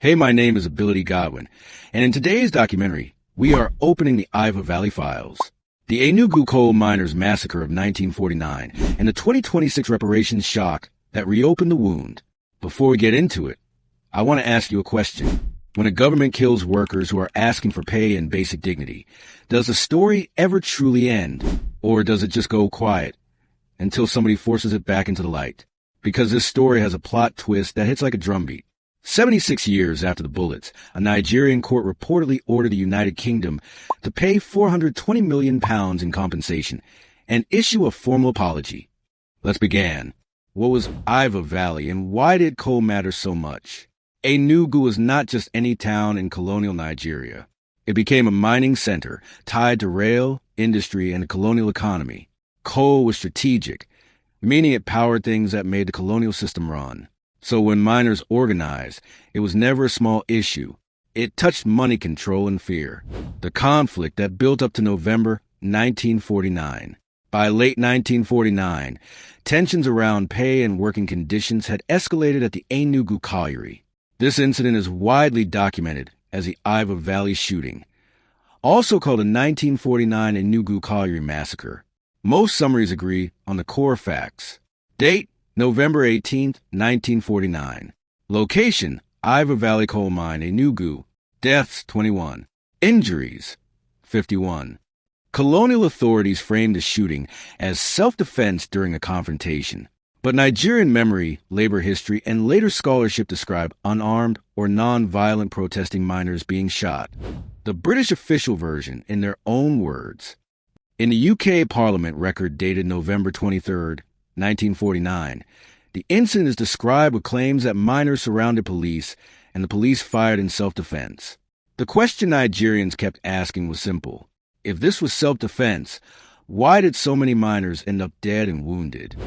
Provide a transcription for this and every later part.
Hey, my name is Ability Godwin, and in today's documentary, we are opening the Iva Valley Files, the Enugu coal miners' massacre of 1949, and the 2026 reparations shock that reopened the wound. Before we get into it, I want to ask you a question. When a government kills workers who are asking for pay and basic dignity, does the story ever truly end, or does it just go quiet until somebody forces it back into the light? Because this story has a plot twist that hits like a drumbeat. 76 years after the bullets, a Nigerian court reportedly ordered the United Kingdom to pay £420 million in compensation and issue a formal apology. Let's begin. What was Iva Valley, and why did coal matter so much? Enugu was not just any town in colonial Nigeria. It became a mining center tied to rail, industry, and the colonial economy. Coal was strategic, meaning it powered things that made the colonial system run. So when miners organized, it was never a small issue. It touched money control and fear. The conflict that built up to November 1949. By late 1949, tensions around pay and working conditions had escalated at the Enugu colliery. This incident is widely documented as the Iva Valley shooting, also called the 1949 Enugu colliery massacre. Most summaries agree on the core facts. Date: November 18, 1949. Location: Iva Valley Coal Mine, Enugu. Deaths: 21. Injuries: 51. Colonial authorities framed the shooting as self-defense during a confrontation. But Nigerian memory, labor history, and later scholarship describe unarmed or non-violent protesting miners being shot. The British official version, in their own words. In the UK Parliament record dated November 23, 1949, the incident is described with claims that miners surrounded police and the police fired in self-defense. The question Nigerians kept asking was simple. If this was self-defense, why did so many miners end up dead and wounded?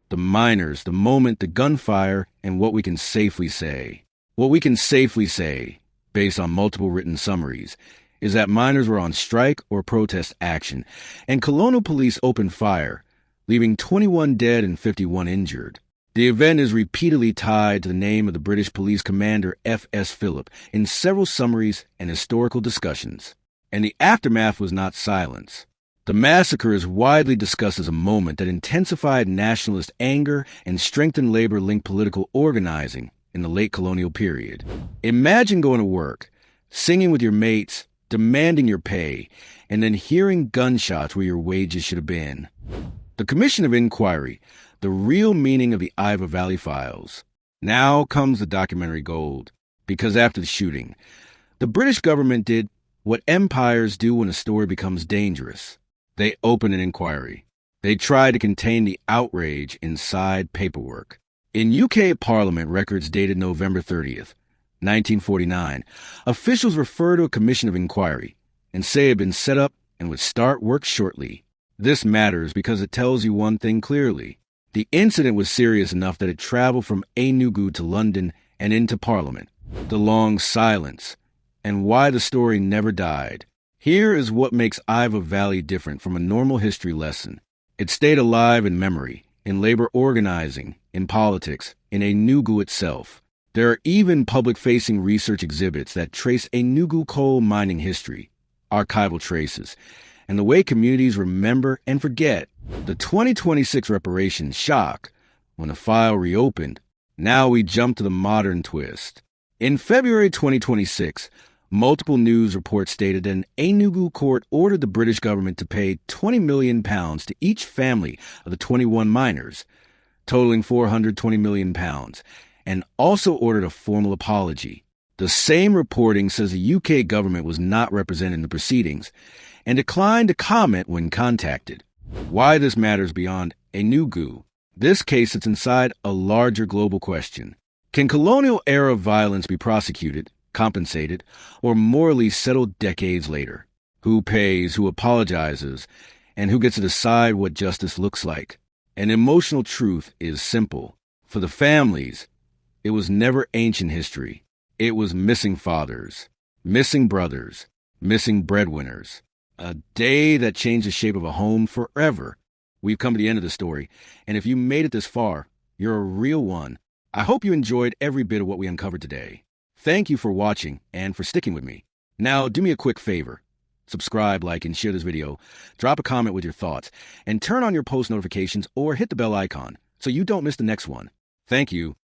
The miners, the moment, the gunfire, and what we can safely say. What we can safely say, based on multiple written summaries, is that miners were on strike or protest action, and colonial police opened fire, leaving 21 dead and 51 injured. The event is repeatedly tied to the name of the British police commander F.S. Phillip in several summaries and historical discussions. And the aftermath was not silence. The massacre is widely discussed as a moment that intensified nationalist anger and strengthened labor-linked political organizing in the late colonial period. Imagine going to work, singing with your mates, demanding your pay, and then hearing gunshots where your wages should have been. The Commission of Inquiry, the real meaning of the Iva Valley Files. Now comes the documentary gold, because after the shooting, the British government did what empires do when a story becomes dangerous. They opened an inquiry. They tried to contain the outrage inside paperwork. In UK Parliament records dated November 30th, 1949, officials refer to a commission of inquiry and say it had been set up and would start work shortly. This matters because it tells you one thing clearly. The incident was serious enough that it traveled from Enugu to London and into Parliament. The long silence, and why the story never died. Here is what makes Iva Valley different from a normal history lesson. It stayed alive in memory, in labor organizing, in politics, in Enugu itself. There are even public-facing research exhibits that trace Enugu coal mining history, archival traces, and the way communities remember and forget. The 2026 reparations shock, when the file reopened. Now we jump to the modern twist. In February 2026, multiple news reports stated that an Enugu court ordered the British government to pay £20 million to each family of the 21 miners, totaling £420 million, and also ordered a formal apology. The same reporting says the UK government was not represented in the proceedings and declined to comment when contacted. Why this matters beyond Enugu. This case sits inside a larger global question. Can colonial-era violence be prosecuted, compensated, or morally settled decades later? Who pays, who apologizes, and who gets to decide what justice looks like? An emotional truth is simple. For the families, it was never ancient history. It was missing fathers, missing brothers, missing breadwinners. A day that changed the shape of a home forever. We've come to the end of the story, and if you made it this far, you're a real one. I hope you enjoyed every bit of what we uncovered today. Thank you for watching and for sticking with me. Now, do me a quick favor. Subscribe, like, and share this video. Drop a comment with your thoughts. And turn on your post notifications or hit the bell icon so you don't miss the next one. Thank you.